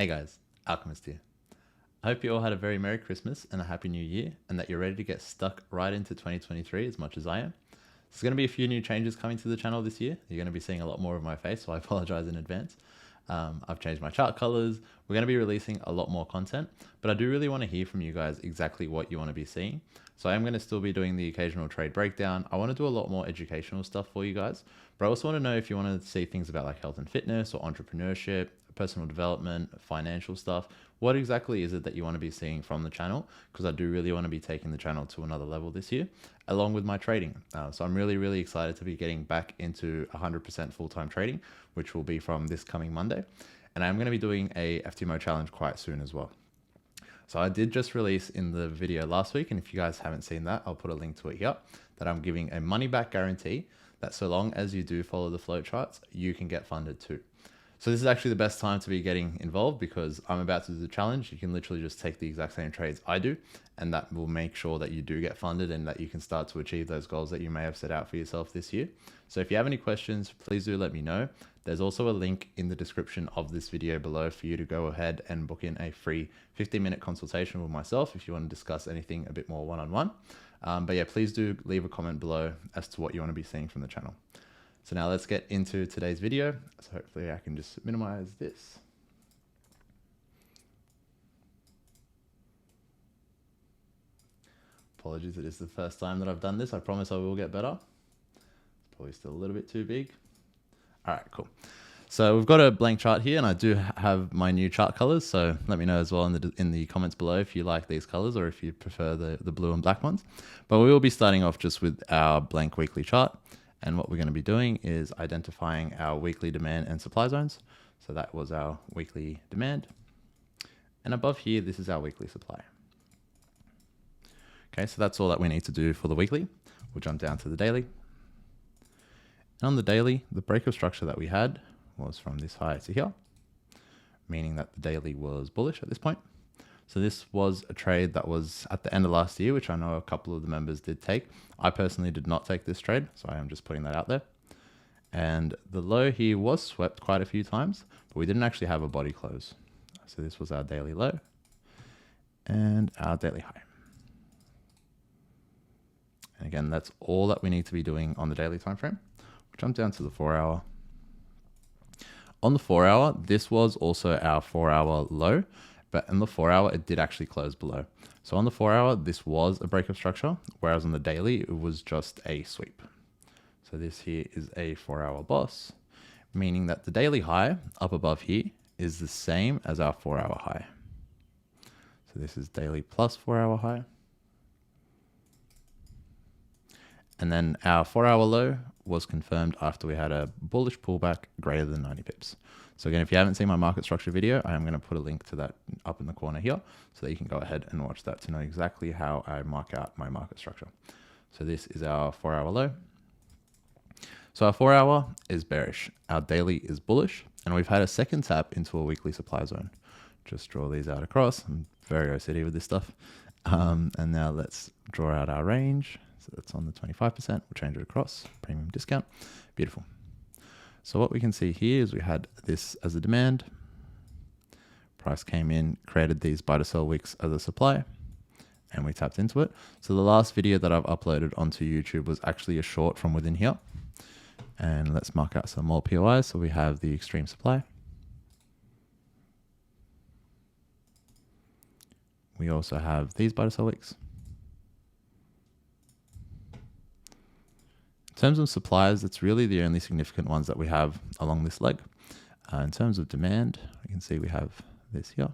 Hey guys, Alchemist here. I hope you all had a very Merry Christmas and a Happy New Year, and that you're ready to get stuck right into 2023 as much as I am. There's going to be a few new changes coming to the channel this year. You're going to be seeing a lot more of my face, so I apologize in advance. I've changed my chart colors. We're going to be releasing a lot more content, but I do really want to hear from you guys exactly what you want to be seeing. So I am going to still be doing the occasional trade breakdown. I want to do a lot more educational stuff for you guys, but I also want to know if you want to see things about like health and fitness or entrepreneurship, personal development, financial stuff. What exactly is it that you want to be seeing from the channel? Because I do really want to be taking the channel to another level this year, along with my trading. So I'm really, really excited to be getting back into 100% full-time trading, which will be from this coming Monday. And I'm going to be doing a FTMO challenge quite soon as well. So I did just release in the video last week, and if you guys haven't seen that, I'll put a link to it here, that I'm giving a money back guarantee that so long as you do follow the flow charts, you can get funded too. So this is actually the best time to be getting involved because I'm about to do the challenge. You can literally just take the exact same trades I do, and that will make sure that you do get funded and that you can start to achieve those goals that you may have set out for yourself this year. So if you have any questions, please do let me know. There's also a link in the description of this video below for you to go ahead and book in a free 15-minute consultation with myself if you want to discuss anything a bit more one-on-one. But yeah, please do leave a comment below as to what you want to be seeing from the channel. So now let's get into today's video. So hopefully I can just minimize this. Apologies, it is the first time that I've done this. I promise I will get better. It's probably still a little bit too big. All right, cool. So we've got a blank chart here, and I do have my new chart colors. So let me know as well in the comments below if you like these colors or if you prefer the blue and black ones. But we will be starting off just with our blank weekly chart. And what we're going to be doing is identifying our weekly demand and supply zones. So that was our weekly demand. And above here, this is our weekly supply. Okay, so that's all that we need to do for the weekly. We'll jump down to the daily. And on the daily, the break of structure that we had was from this high to here, meaning that the daily was bullish at this point. So this was a trade that was at the end of last year, which I know a couple of the members did take. I personally did not take this trade, so I am just putting that out there. And the low here was swept quite a few times, but we didn't actually have a body close. So this was our daily low and our daily high. And again, that's all that we need to be doing on the daily time frame. We'll jump down to the 4 hour. On the 4 hour, this was also our 4 hour low. But in the 4 hour, it did actually close below. So on the 4 hour, this was a break of structure, whereas on the daily, it was just a sweep. So this here is a 4 hour boss, meaning that the daily high up above here is the same as our 4 hour high. So this is daily plus 4 hour high. And then our 4 hour low was confirmed after we had a bullish pullback greater than 90 pips. So again, if you haven't seen my market structure video, I am going to put a link to that up in the corner here so that you can go ahead and watch that to know exactly how I mark out my market structure. So this is our 4 hour low. So our 4 hour is bearish. Our daily is bullish. And we've had a second tap into a weekly supply zone. Just draw these out across. I'm very OCD with this stuff. And now let's draw out our range. So that's on the 25%. We'll change it across. Premium discount. Beautiful. So what we can see here is we had this as a demand. Price came in, created these buy to sell wicks as a supply, and we tapped into it. So the last video that I've uploaded onto YouTube was actually a short from within here. And let's mark out some more POIs. So we have the extreme supply. We also have these buy to sell wicks. In terms of supplies, it's really the only significant ones that we have along this leg. In terms of demand, you can see we have this here.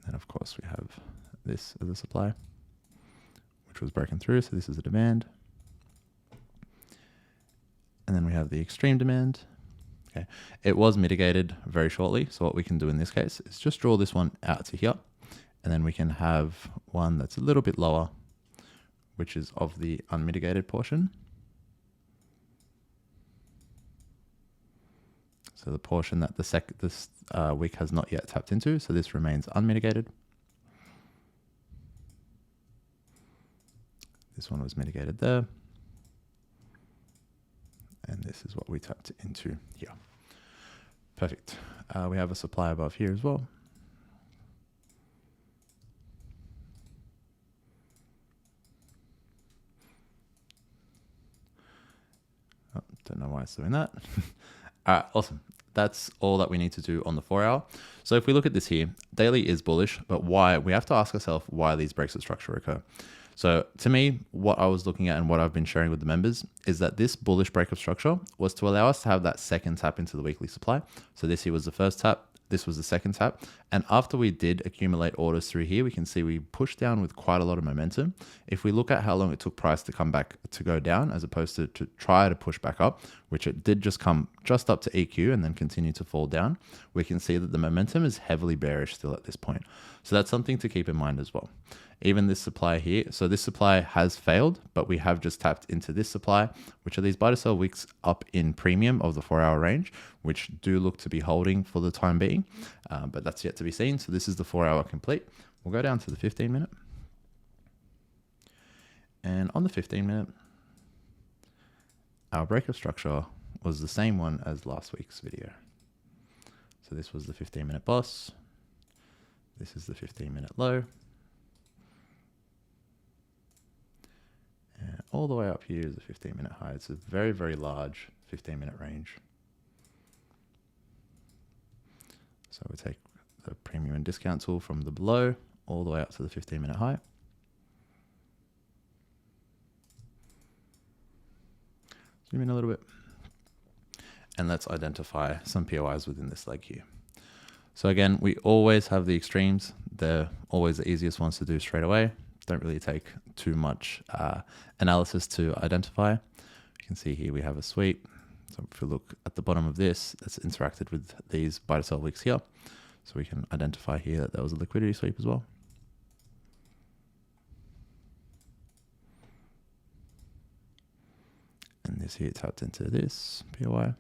And of course we have this as a supply, which was broken through. So this is a demand. And then we have the extreme demand. Okay, it was mitigated very shortly. So what we can do in this case is just draw this one out to here. And then we can have one that's a little bit lower, which is of the unmitigated portion. So the portion that this wick has not yet tapped into. So this remains unmitigated. This one was mitigated there. And this is what we tapped into here. Perfect. We have a supply above here as well. Oh, don't know why it's doing that. All right, awesome. That's all that we need to do on the 4 hour. So if we look at this here, daily is bullish, but why? We have to ask ourselves why these breaks of structure occur. So to me, what I was looking at and what I've been sharing with the members is that this bullish break of structure was to allow us to have that second tap into the weekly supply. So this here was the first tap. This was the second tap. And after we did accumulate orders through here, we can see we pushed down with quite a lot of momentum. If we look at how long it took price to come back to go down, as opposed to try to push back up, which it did just come just up to EQ and then continue to fall down, we can see that the momentum is heavily bearish still at this point. So that's something to keep in mind as well. Even this supply here, so this supply has failed, but we have just tapped into this supply, which are these buy to sell wicks up in premium of the 4 hour range, which do look to be holding for the time being, but that's yet to be seen. So this is the 4 hour complete. We'll go down to the 15 minute. And on the 15 minute, our break of structure was the same one as last week's video. So this was the 15 minute boss. This is the 15 minute low. And all the way up here is a 15 minute high. It's a very, very large 15 minute range. So we take the premium and discount tool from the below all the way up to the 15 minute high. Zoom in a little bit. And let's identify some POIs within this leg here. So again, we always have the extremes. They're always the easiest ones to do straight away. Don't really take too much analysis to identify. You can see here we have a sweep. So if we look at the bottom of this, it's interacted with these buy to sell wicks here. So we can identify here that there was a liquidity sweep as well. And this here tapped into this POI,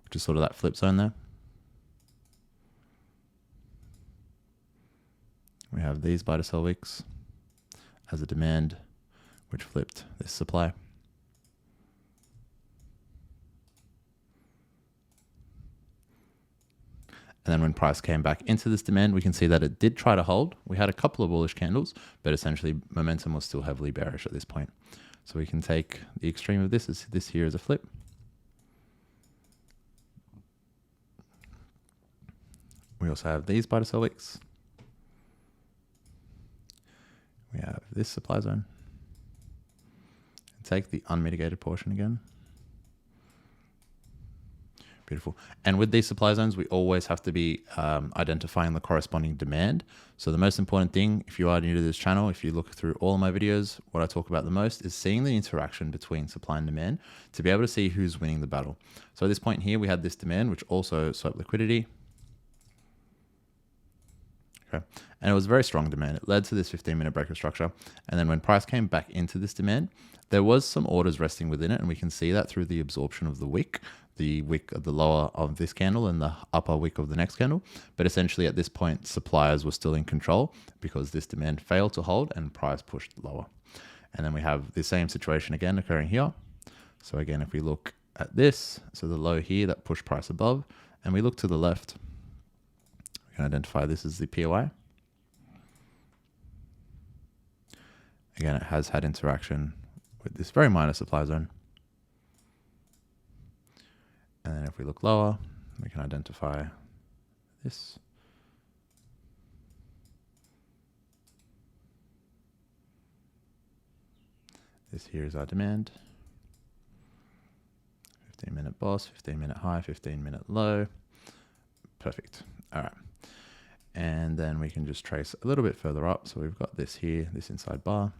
which is sort of that flip zone there. We have these buy to sell wicks as a demand, which flipped this supply. And then when price came back into this demand, we can see that it did try to hold. We had a couple of bullish candles, but essentially momentum was still heavily bearish at this point. So we can take the extreme of this, as this here is a flip. We also have these buy to sell wicks. We have this supply zone. Take the unmitigated portion again. Beautiful. And with these supply zones, we always have to be identifying the corresponding demand. So the most important thing, if you are new to this channel, if you look through all of my videos, what I talk about the most is seeing the interaction between supply and demand to be able to see who's winning the battle. So at this point here, we had this demand, which also swept liquidity. Okay. And it was very strong demand. It led to this 15-minute break of structure. And then when price came back into this demand, there was some orders resting within it. And we can see that through the absorption of the wick of the lower of this candle and the upper wick of the next candle. But essentially at this point, suppliers were still in control because this demand failed to hold and price pushed lower. And then we have the same situation again occurring here. So again, if we look at this, so the low here that pushed price above, and we look to the left, we can identify this as the POI. Again, it has had interaction with this very minor supply zone. And then if we look lower, we can identify this. This here is our demand. 15-minute boss, 15-minute high, 15-minute low. Perfect. All right. And then we can just trace a little bit further up. So we've got this here, this inside bar,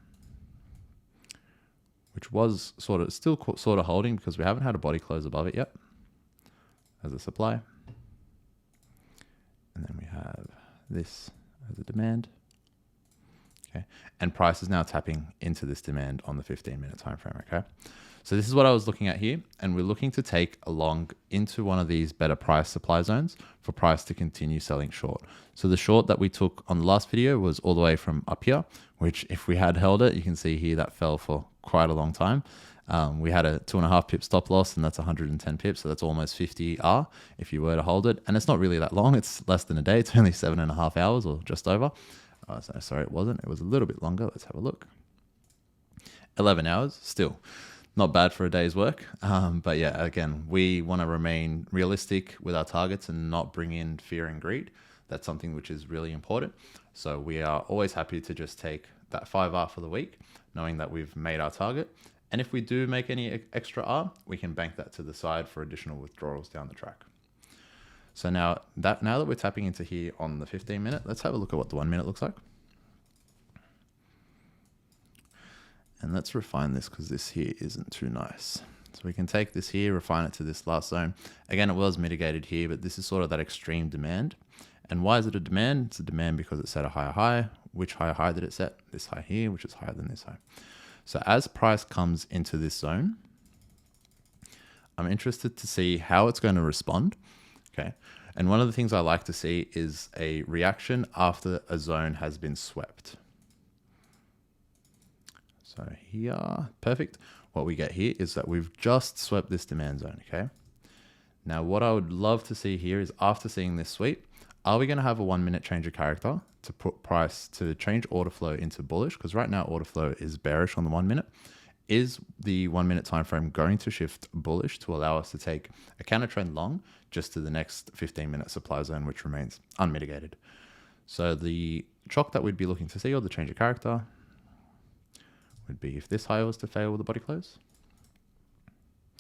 which was still sort of holding because we haven't had a body close above it yet as a supply. And then we have this as a demand. Okay. And price is now tapping into this demand on the 15-minute time frame. Okay. So this is what I was looking at here, and we're looking to take along into one of these better price supply zones for price to continue selling short. So the short that we took on the last video was all the way from up here, which if we had held it, you can see here that fell for quite a long time. We had a 2.5 pip stop loss, and that's 110 pips. So that's almost 50 R if you were to hold it. And it's not really that long. It's less than a day. It's only 7.5 hours or just over. So sorry, it wasn't. It was a little bit longer. Let's have a look. 11 hours, still not bad for a day's work. But yeah, again, we want to remain realistic with our targets and not bring in fear and greed. That's something which is really important. So we are always happy to just take that 5R for the week, knowing that we've made our target. And if we do make any extra R, we can bank that to the side for additional withdrawals down the track. So now that we're tapping into here on the 15-minute, let's have a look at what the 1 minute looks like. And let's refine this because this here isn't too nice. So we can take this here, refine it to this last zone. Again, it was mitigated here, but this is sort of that extreme demand. And why is it a demand? It's a demand because it set a higher high. Which higher high did it set? This high here, which is higher than this high. So as price comes into this zone, I'm interested to see how it's going to respond. Okay. And one of the things I like to see is a reaction after a zone has been swept. So here, perfect. What we get here is that we've just swept this demand zone, okay? Now, what I would love to see here is after seeing this sweep, are we going to have a 1 minute change of character to put price to change order flow into bullish? Because right now order flow is bearish on the 1 minute. Is the 1 minute time frame going to shift bullish to allow us to take a counter trend long just to the next 15-minute supply zone, which remains unmitigated? So the chalk that we'd be looking to see, or the change of character, would be if this high was to fail with a body close.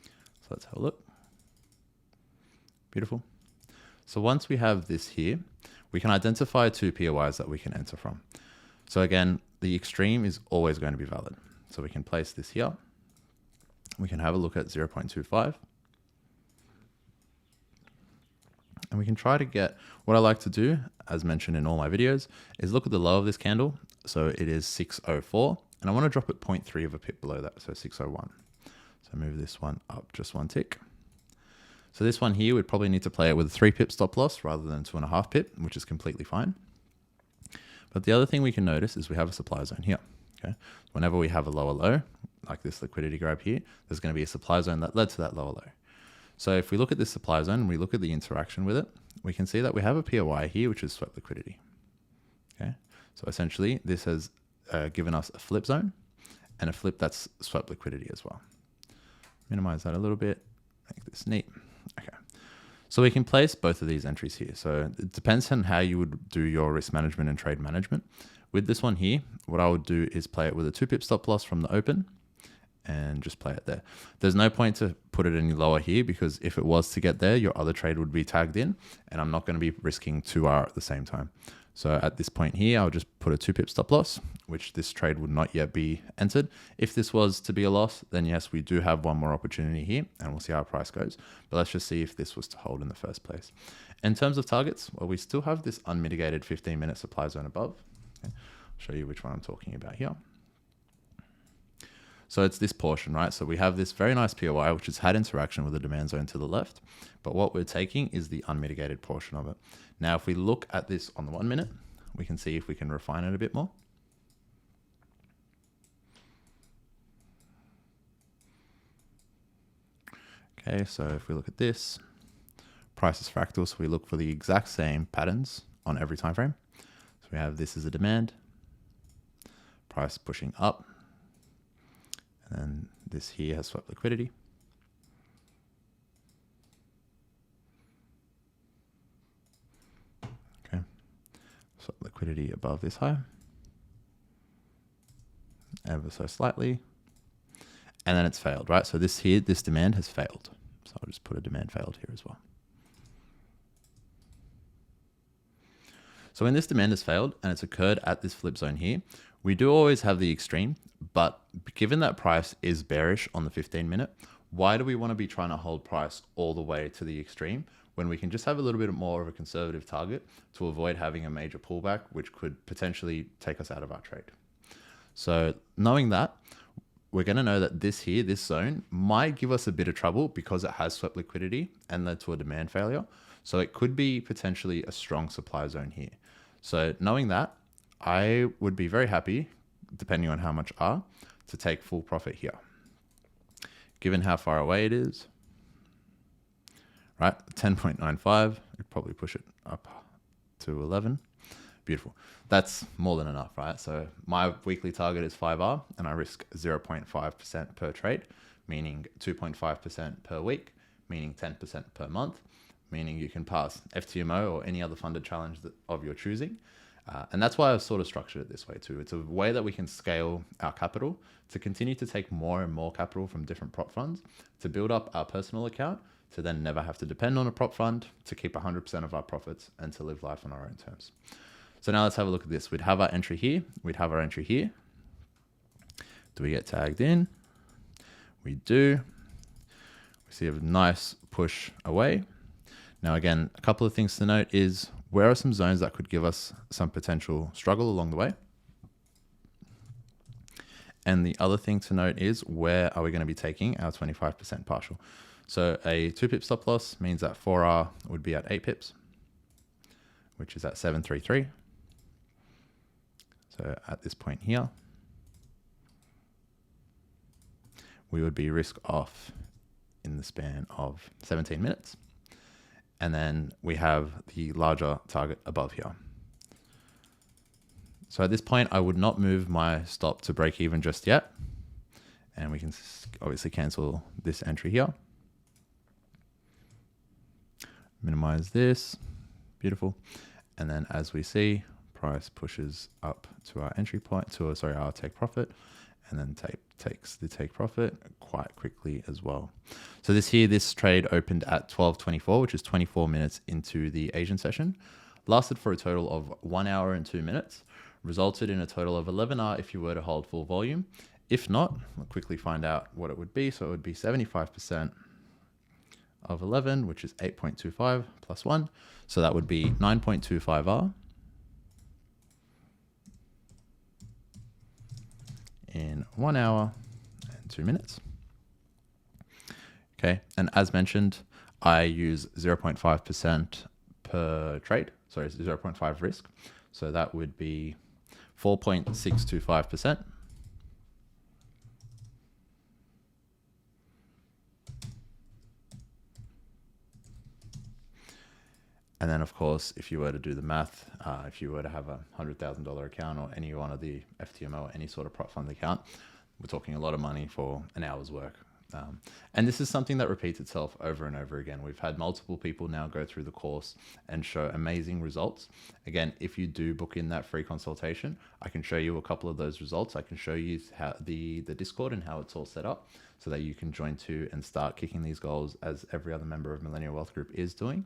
So let's have a look. Beautiful. So once we have this here, we can identify two POIs that we can enter from. So again, the extreme is always going to be valid. So we can place this here. We can have a look at 0.25. And we can try to get, what I like to do, as mentioned in all my videos, is look at the low of this candle. So it is 604. And I want to drop it 0.3 of a pip below that, so 601. So move this one up just one tick. So this one here, we'd probably need to play it with a 3 pip stop loss rather than 2.5 pip, which is completely fine. But the other thing we can notice is we have a supply zone here. Okay, whenever we have a lower low, like this liquidity grab here, there's going to be a supply zone that led to that lower low. So if we look at this supply zone and we look at the interaction with it, we can see that we have a POI here, which is swept liquidity. Okay, so essentially this has given us a flip zone and a flip that's swept liquidity as well. Minimize that a little bit, make this neat. Okay, so we can place both of these entries here. So it depends on how you would do your risk management and trade management. With this one here, what I would do is play it with a 2 pip stop loss from the open and just play it there. There's no point to put it any lower here because if it was to get there, your other trade would be tagged in and I'm not going to be risking 2R at the same time. So at this point here, I'll just put a 2 pip stop loss, which this trade would not yet be entered. If this was to be a loss, then yes, we do have one more opportunity here and we'll see how our price goes. But let's just see if this was to hold in the first place. In terms of targets, well, we still have this unmitigated 15-minute supply zone above. Okay. I'll show you which one I'm talking about here. So it's this portion, right? So we have this very nice POI, which has had interaction with the demand zone to the left, but what we're taking is the unmitigated portion of it. Now, if we look at this on the 1 minute, we can see if we can refine it a bit more. Okay, so if we look at this, price is fractal, so we look for the exact same patterns on every time frame. So we have this as a demand, price pushing up, and then this here has swept liquidity. Okay, swept liquidity above this high, ever so slightly, and then it's failed, right? So this here, this demand has failed. So I'll just put a demand failed here as well. So when this demand has failed and it's occurred at this flip zone here, we do always have the extreme, but given that price is bearish on the 15-minute, why do we want to be trying to hold price all the way to the extreme when we can just have a little bit more of a conservative target to avoid having a major pullback, which could potentially take us out of our trade? So knowing that, we're going to know that this here, this zone, might give us a bit of trouble because it has swept liquidity and led to a demand failure. So it could be potentially a strong supply zone here. So knowing that, I would be very happy, depending on how much R, to take full profit here. given how far away it is, right? 10.95, it'd probably push it up to 11. Beautiful. That's more than enough, right? So my weekly target is 5R and I risk 0.5% per trade, meaning 2.5% per week, meaning 10% per month, meaning you can pass FTMO or any other funded challenge of your choosing. And that's why I've sort of structured it this way too. It's a way that we can scale our capital to continue to take more and more capital from different prop funds to build up our personal account, to then never have to depend on a prop fund, to keep 100% of our profits and to live life on our own terms. So now let's have a look at this. We'd have our entry here. We'd have our entry here. Do we get tagged in? We do. We see a nice push away. Now, again, a couple of things to note is where are some zones that could give us some potential struggle along the way? And the other thing to note is where are we going to be taking our 25% partial? So a 2 pip stop loss means that 4R would be at 8 pips, which is at 733. So at this point here, we would be risk off in the span of 17 minutes. And then we have the larger target above here. So at this point, I would not move my stop to break even just yet. And we can obviously cancel this entry here. Minimize this. Beautiful. And then as we see, price pushes up to our entry point, to our take profit, and then takes the take profit quite quickly as well. So this trade opened at 12:24, which is 24 minutes into the Asian session, lasted for a total of 1 hour and 2 minutes, resulted in a total of 11R if you were to hold full volume. If not, we'll quickly find out what it would be. So it would be 75% of 11, which is 8.25 plus 1. So that would be 9.25R in 1 hour and 2 minutes. Okay, and as mentioned, I use 0.5% per trade, sorry, 0.5 risk. So that would be 4.625%. And then, of course, if you were to do the math, if you were to have a $100,000 account or any one of the FTMO or any sort of prop fund account, we're talking a lot of money for an hour's work. And this is something that repeats itself over and over again. We've had multiple people now go through the course and show amazing results. Again, if you do book in that free consultation, I can show you a couple of those results. I can show you how the Discord and how it's all set up so that you can join too and start kicking these goals as every other member of Millennial Wealth Group is doing.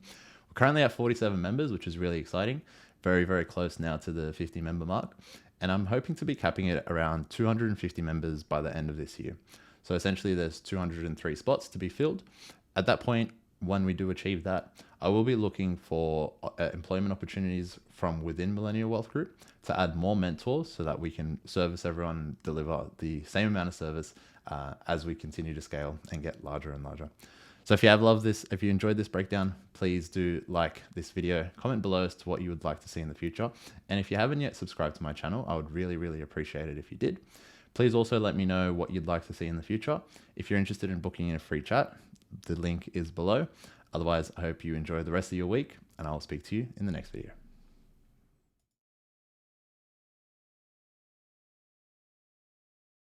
We're currently at 47 members, which is really exciting. Very, very close now to the 50 member mark. And I'm hoping to be capping it around 250 members by the end of this year. So essentially there's 203 spots to be filled. At that point, when we do achieve that, I will be looking for employment opportunities from within Millennial Wealth Group to add more mentors so that we can service everyone and deliver the same amount of service as we continue to scale and get larger and larger. So if you have loved this, if you enjoyed this breakdown, please do like this video, comment below as to what you would like to see in the future. And if you haven't yet subscribed to my channel, I would really, really appreciate it if you did. Please also let me know what you'd like to see in the future. If you're interested in booking in a free chat, the link is below. Otherwise, I hope you enjoy the rest of your week and I'll speak to you in the next video.